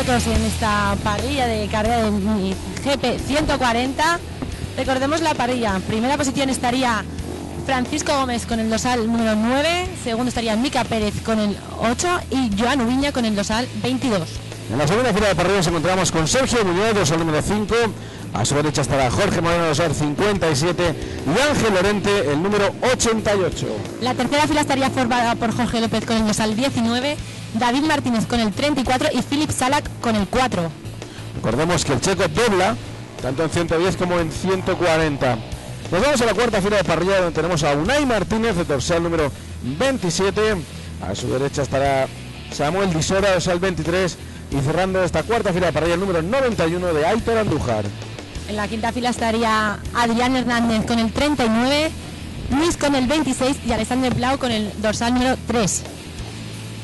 pilotos en esta parrilla de carrera de GP 140. Recordemos la parrilla. En primera posición estaría Francisco Gómez con el dorsal número 9. Segundo estaría Mica Pérez con el 8 y Joan Ubiña con el dorsal 22. En la segunda fila de parrilla nos encontramos con Sergio Muñoz, dorsal número 5. A su derecha estará Jorge Moreno, dorsal 57. Y Ángel Lorente, el número 88. La tercera fila estaría formada por Jorge López con el dorsal 19, David Martínez con el 34 y Philip Salak con el 4. Recordemos que el checo dobla, tanto en 110 como en 140. Nos vamos a la cuarta fila de parrilla, donde tenemos a Unai Martínez, el dorsal número 27. A su derecha estará Samuel Disora, dorsal 23. Y cerrando esta cuarta fila de parrilla, el número 91 de Aitor Andújar. En la quinta fila estaría Adrián Hernández con el 39, Luis con el 26 y Alexander Blau con el dorsal número 3.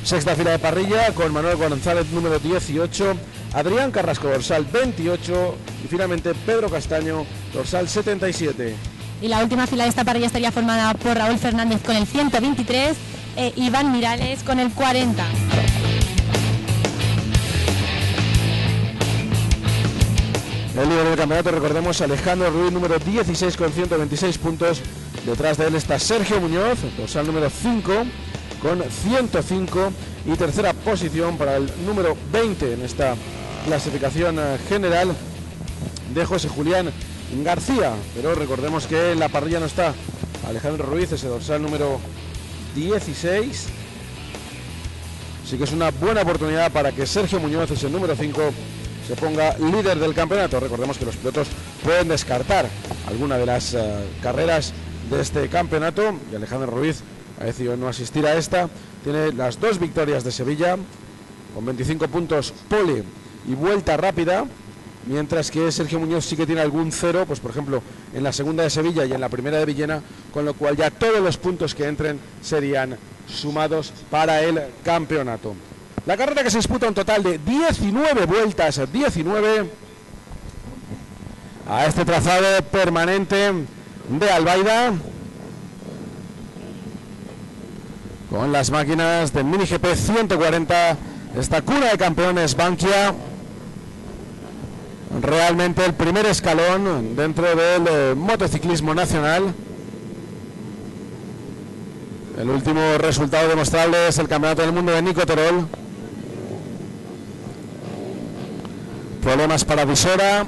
Sexta fila de parrilla con Manuel González, número 18, Adrián Carrasco, dorsal 28 y finalmente Pedro Castaño, dorsal 77. Y la última fila de esta parrilla estaría formada por Raúl Fernández con el 123 e Iván Mirales con el 40. El líder del campeonato, recordemos, Alejandro Ruiz, número 16 con 126 puntos. Detrás de él está Sergio Muñoz, dorsal número 5 con 105. Y tercera posición para el número 20 en esta clasificación general de José Julián García. Pero recordemos que en la parrilla no está Alejandro Ruiz, ese dorsal número 16. Así que es una buena oportunidad para que Sergio Muñoz, ese número 5, se ponga líder del campeonato. Recordemos que los pilotos pueden descartar alguna de las carreras de este campeonato y Alejandro Ruiz ha decidido no asistir a esta. Tiene las 2 victorias de Sevilla con 25 puntos pole y vuelta rápida, mientras que Sergio Muñoz sí que tiene algún cero, pues por ejemplo en la segunda de Sevilla y en la primera de Villena, con lo cual ya todos los puntos que entren serían sumados para el campeonato. La carrera, que se disputa un total de 19 vueltas, 19, a este trazado permanente de Albaida, con las máquinas del Mini GP 140, esta cuna de campeones Bankia, realmente el primer escalón dentro del motociclismo nacional. El último resultado demostrable es el Campeonato del Mundo de Nico Terol. Problemas para visora.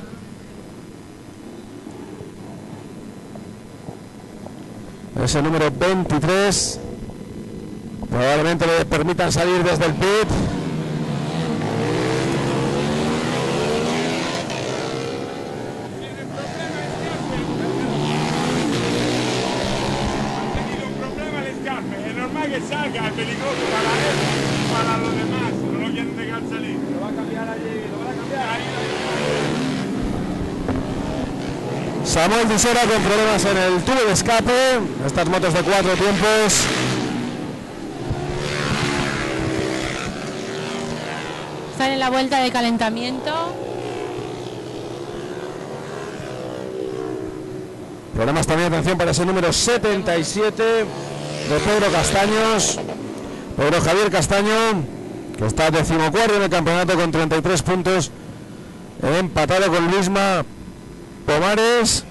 Ese número 23. Probablemente le permitan salir desde el pit. Que salga el peligroso para él, para los demás, no lo quieren dejar salir. Lo va a cambiar allí, lo van a cambiar ahí. Samuel Disora con problemas en el tubo de escape. Estas motos de 4 tiempos. Están en la vuelta de calentamiento. Problemas también, atención, para ese número 77 de Pedro Castaños. Pedro Javier Castaño, que está 14º en el campeonato con 33 puntos, empatado con Luisma Pomares.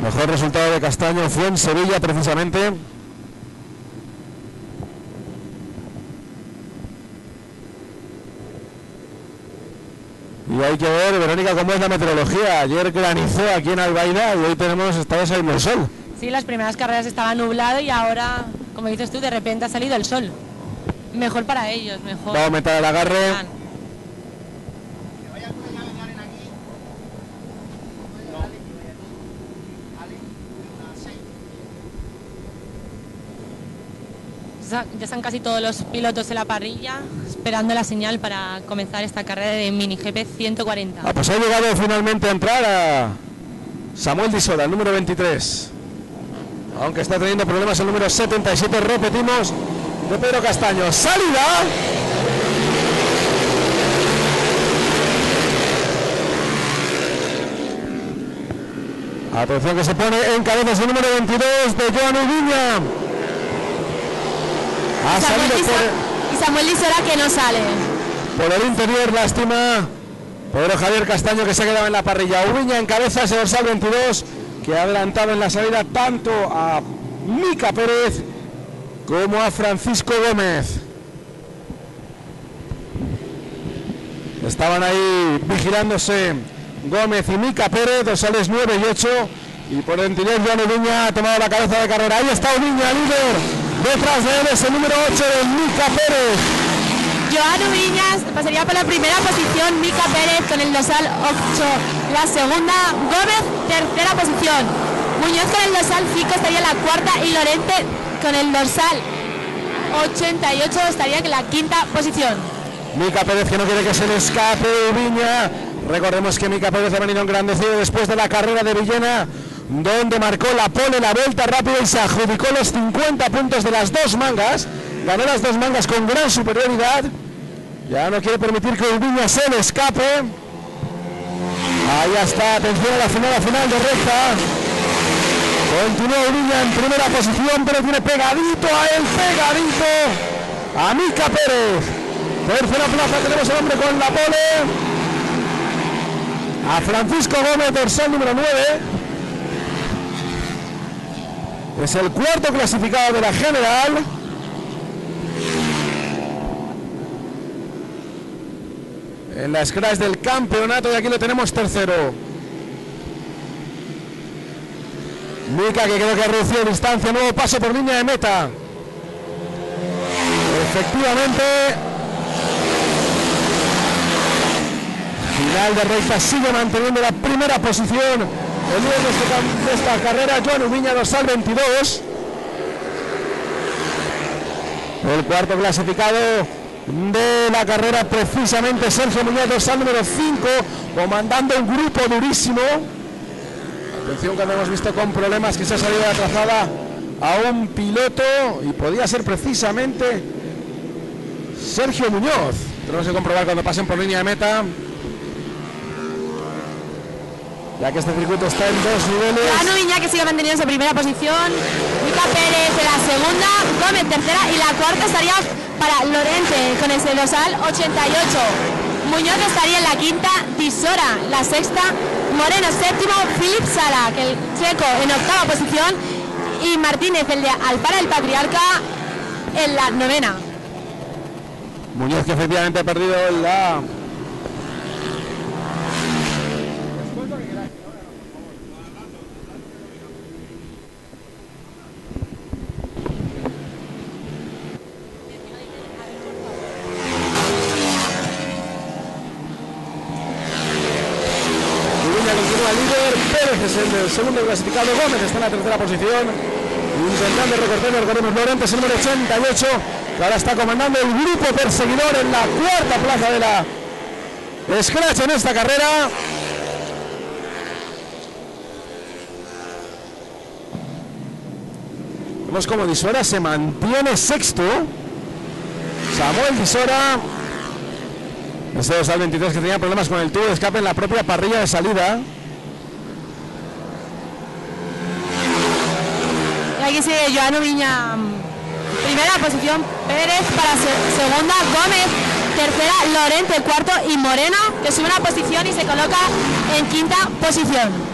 Mejor resultado de Castaño fue en Sevilla, precisamente. Y hay que ver, Verónica, cómo es la meteorología. Ayer granizó aquí en Albaida y hoy está saliendo el sol. Sí, las primeras carreras estaba nublado y ahora, como dices tú, de repente ha salido el sol. Mejor para ellos, mejor. Va a aumentar el agarre. Ya están casi todos los pilotos en la parrilla esperando la señal para comenzar esta carrera de Mini GP 140. Pues ha llegado finalmente a entrar a Samuel Disora, el número 23. Aunque está teniendo problemas el número 77, repetimos, de Pedro Castaño. ¡Salida! Atención, que se pone en cabeza el número 22 de Joan Ubiña. Ha salido por... Y Samuel Disora, que no sale. por el interior, lástima. Pedro Javier Castaño, que se ha quedado en la parrilla. Ubiña en cabeza, ese dorsal 22, que ha adelantado en la salida tanto a Mica Pérez como a Francisco Gómez. Estaban ahí vigilándose Gómez y Mica Pérez, dorsales 9 y 8. Y por el interior, Joan Ubiña ha tomado la cabeza de carrera. Ahí está Ubiña, líder. Detrás de él es el número 8 de Mica Pérez. Joan Ubiñas pasaría por la primera posición, Mica Pérez con el dorsal 8, la segunda, Gómez, tercera posición. Muñoz con el dorsal 5 estaría en la cuarta y Lorente con el dorsal 88 estaría en la quinta posición. Mica Pérez, que no quiere que se le escape Ubiña. Recordemos que Mica Pérez ha venido engrandecido después de la carrera de Villena, donde marcó la pole, la vuelta rápida y se adjudicó los 50 puntos de las dos mangas. Ganó las dos mangas con gran superioridad. Ya no quiere permitir que Ubiña se le escape. Ahí está, atención a la final de recta. Continúa Ubiña en primera posición, pero tiene pegadito a él, pegadito a Mica Pérez. Tercera plaza tenemos al hombre con la pole, a Francisco Gómez, dorsal número 9. Es el cuarto clasificado de la general. En la scratch del campeonato, y aquí lo tenemos tercero. Mica, que creo que ha reducido distancia, nuevo paso por línea de meta. Efectivamente, final de recta, sigue manteniendo la primera posición el líder de esta carrera, Joan Ubiña, dorsal 22. El cuarto clasificado de la carrera, precisamente Sergio Muñoz, dorsal número 5, comandando un grupo durísimo. Atención, que hemos visto con problemas que se ha salido de la trazada a un piloto y podía ser precisamente Sergio Muñoz. Tenemos que comprobar cuando pasen por línea de meta, ya que este circuito está en dos niveles. Joan Ubiña, que sigue manteniendo esa primera posición, Mica Pérez en la segunda, Gómez tercera y la cuarta estaría para Lorente con ese dorsal 88. Muñoz estaría en la quinta, Tisora la sexta, Moreno séptimo, Philip Sala, que el checo en octava posición, y Martínez, el de Alpara el Patriarca, en la novena. Muñoz, que efectivamente ha perdido la... Es el segundo clasificado, Gómez está en la tercera posición, intentando recortar el Gómez. Lorente es el número 88, que ahora está comandando el grupo perseguidor en la cuarta plaza de la scratch en esta carrera. Vemos como Disora se mantiene sexto. Samuel Disora, este dorsal 23, que tenía problemas con el tubo de escape en la propia parrilla de salida. Aquí sigue Joan Ubiña, primera posición, Pérez para segunda, Gómez, tercera, Lorente cuarto y Moreno, que sube una posición y se coloca en quinta posición.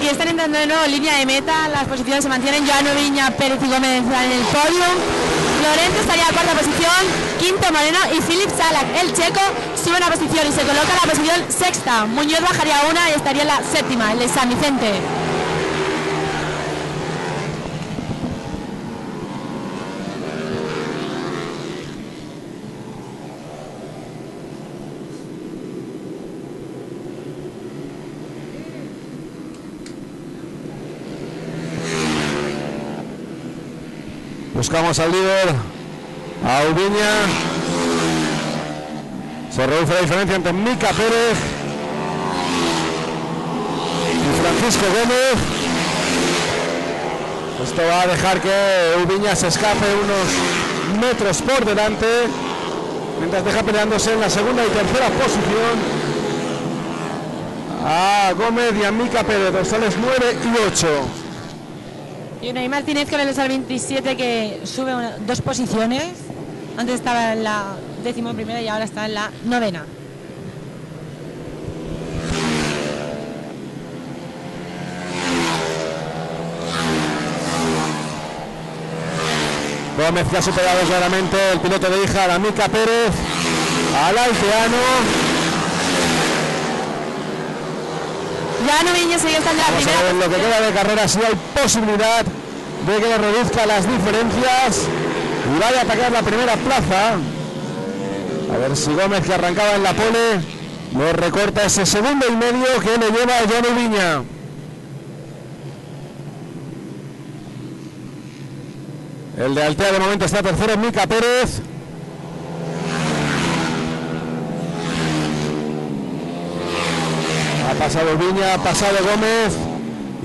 Y están entrando de nuevo en línea de meta, las posiciones se mantienen, Joan Ubiña, Pérez y Gómez en el podio. Lorente estaría en cuarta posición, quinto Moreno y Philip Salak, el checo, sube una posición y se coloca en la posición sexta. Muñoz bajaría una y estaría en la séptima, el de San Vicente. Buscamos al líder, a Ubiña. Se reduce la diferencia entre Mica Pérez Francisco Gómez. Esto va a dejar que Ubiña se escape unos metros por delante, mientras deja peleándose en la segunda y tercera posición a Gómez y a Mica Pérez, dorsales 9 y 8. Y Unai Martínez con el dorsal 27 que sube 2 posiciones. Antes estaba en la 11ª y ahora está en la 9ª. Gómez que ha superado claramente el piloto de Híjar, a Mica Pérez, al alteano. Ya Ubiña sigue estando en la Vamos primera. a ver en lo que queda de carrera si hay posibilidad de que le reduzca las diferencias y vaya a atacar la primera plaza. A ver si Gómez, que arrancaba en la pole, le recorta ese segundo y medio que le lleva a Jan Ubiña. El de Altea de momento está tercero, Mica Pérez. Ha pasado Ubiña, ha pasado Gómez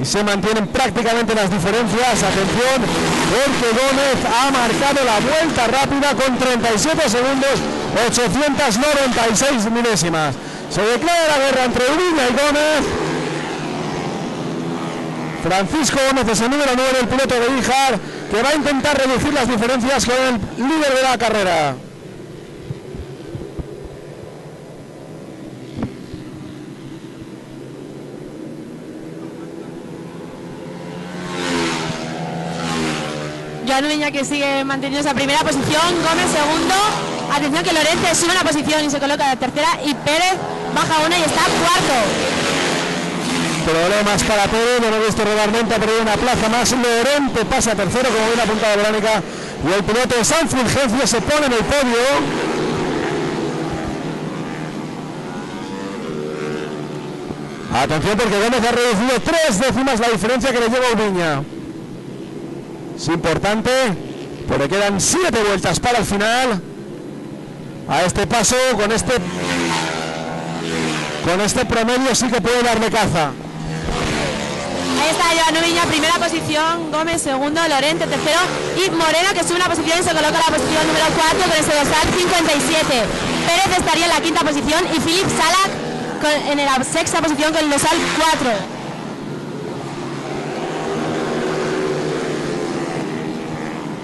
y se mantienen prácticamente las diferencias. Atención, porque Gómez ha marcado la vuelta rápida con 37 segundos, 896 milésimas. Se declara la guerra entre Ubiña y Gómez. Francisco Gómez es el número 9, el piloto de Híjar, que va a intentar reducir las diferencias con el líder de la carrera. Jan Ubiña que sigue manteniendo esa primera posición. Gómez segundo. Atención que Lorente sube una posición y se coloca de tercera. Y Pérez baja una y está cuarto. Problemas para Pérez, lo hemos visto regularmente, ha perdido una plaza más. Lorente pasa tercero, como bien apuntado Verónica, y el piloto de San Fulgencio se pone en el podio. Atención, porque Gómez ha reducido 3 décimas la diferencia que le lleva Ubiña. Es importante, porque quedan 7 vueltas para el final. A este paso, con este promedio sí que puede darle caza. Ahí está Jan Ubiña, primera posición. Gómez segundo, Lorente tercero. Y Moreno que sube una posición y se coloca en la posición número 4 con ese dorsal 57. Pérez estaría en la quinta posición y Philip Salak en la sexta posición con el dorsal 4.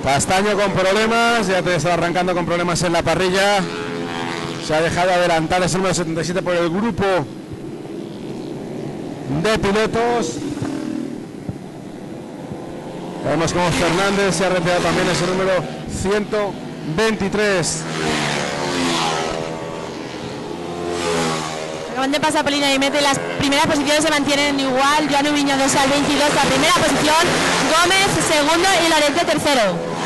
Castaño con problemas, ya te está arrancando con problemas en la parrilla. Se ha dejado adelantar ese número 77 por el grupo de pilotos. Vemos como Fernández se ha retirado también ese número 123. Acaban de pasar Polina y Mete, las primeras posiciones se mantienen igual. Jan Ubiña dorsal 22, la primera posición. Gómez segundo y Lorente tercero.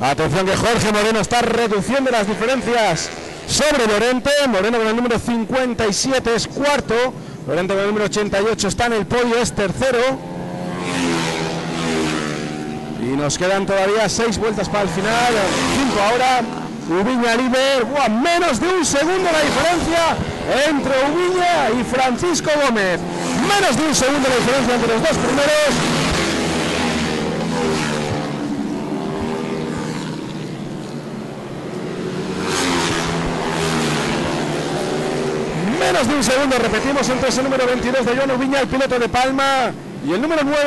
Atención que Jorge Moreno está reduciendo las diferencias sobre Lorente. Moreno con el número 57 es cuarto. Lorente con el número 88 está en el podio, es tercero. Y nos quedan todavía 6 vueltas para el final. 5 ahora. Ubiña líder. ¡Buah! Menos de un segundo la diferencia entre Ubiña y Francisco Gómez. Menos de un segundo la diferencia entre los dos primeros. Menos de un segundo, repetimos, entre ese número 22 de Jan Ubiña, el piloto de Palma, y el número 9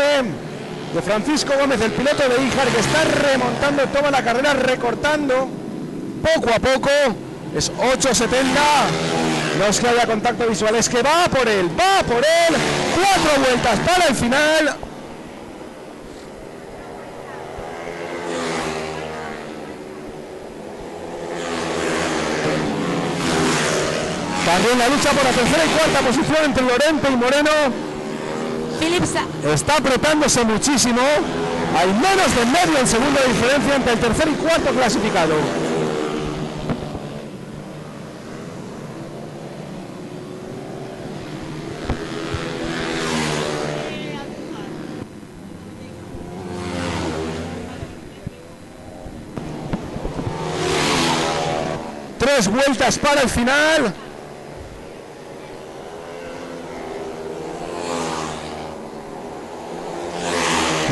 de Francisco Gómez, el piloto de Híjar, que está remontando toda la carrera, recortando poco a poco. Es 8.70. No es que haya contacto visual, es que va por él, 4 vueltas para el final. También la lucha por la tercera y cuarta posición entre Lorente y Moreno está apretándose muchísimo. Hay menos de medio en segundo de diferencia entre el tercer y cuarto clasificado. 3 vueltas para el final.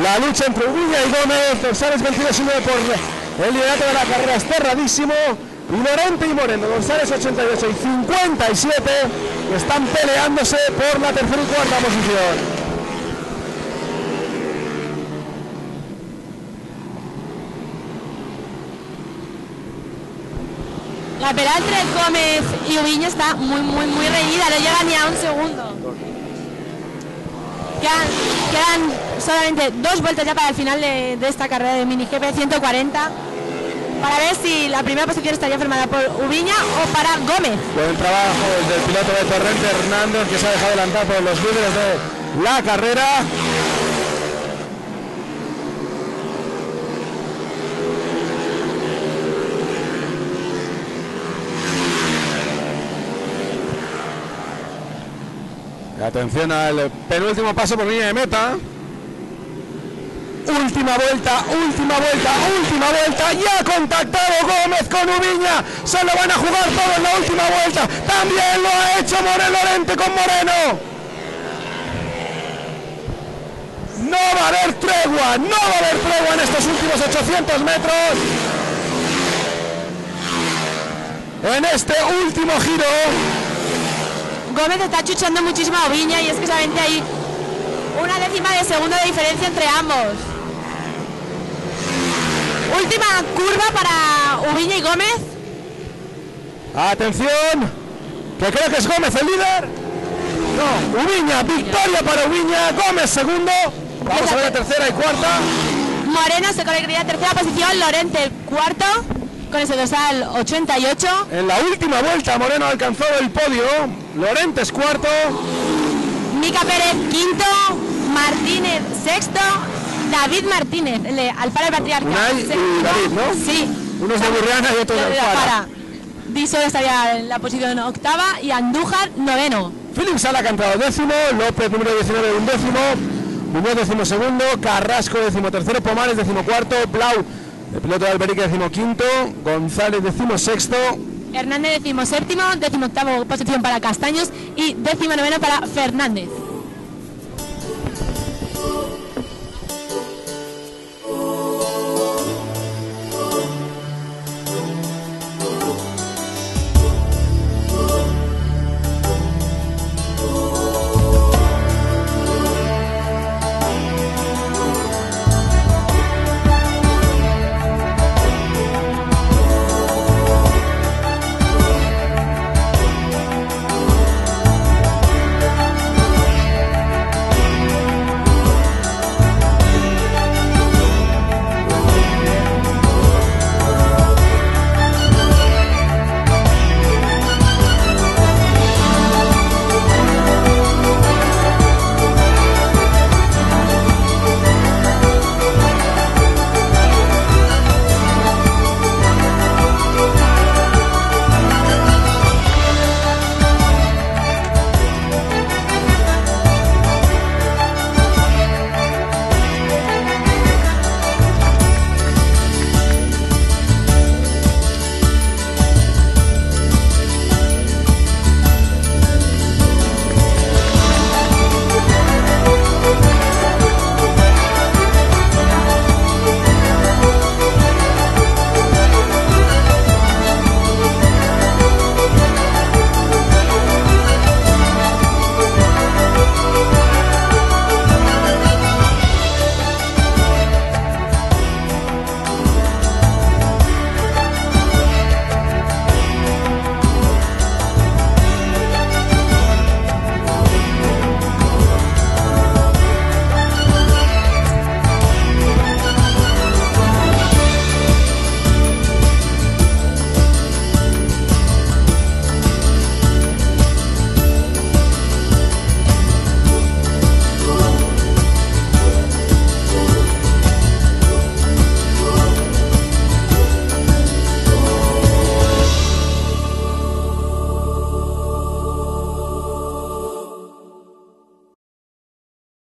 La lucha entre Ubiña y Gómez, dorsales 22 y 9 por el liderato de la carrera es cerradísimo. Y Lorente y Moreno, dorsales 88 y 57, están peleándose por la tercera y cuarta posición. La pelea entre Gómez y Ubiña está muy reñida, no llega ni a un segundo. Quedan solamente 2 vueltas ya para el final de esta carrera de mini GP 140 para ver si la primera posición estaría firmada por Ubiña o para Gómez. Buen trabajo del piloto de Torrente Hernández, que se ha dejado adelantar por los líderes de la carrera. Atención al penúltimo paso por línea de meta. Última vuelta. Ya ha contactado Gómez con Ubiña. Se lo van a jugar todo en la última vuelta. También lo ha hecho Lorente con Moreno. No va a haber tregua en estos últimos 800 metros. En este último giro. Gómez está chuchando muchísimo a Ubiña y es que solamente hay una décima de segundo de diferencia entre ambos. Última curva para Ubiña y Gómez. Atención, que creo que es Gómez el líder. No, Ubiña, victoria para Ubiña, Gómez segundo. Vamos a ver la tercera y cuarta. Moreno se colocaría tercera posición, Lorente cuarto, con ese dorsal 88. En la última vuelta Moreno alcanzó el podio, Lorente es cuarto. Mica Pérez quinto, Martínez sexto, David Martínez, el de Alfara del Patriarca. Unai y David, ¿no? Sí. Unos de Burriana y otros de Alfara. Diso estaría en la posición octava y Andújar noveno. Philip Sala ha entrado décimo, López número 19 undécimo, Muñoz decimosegundo, Carrasco decimotercero, Pomares decimocuarto, Blau, el piloto de Alberique decimoquinto, González decimosexto, Hernández decimoséptimo, decimoctavo posición para Castaños y 19º para Fernández.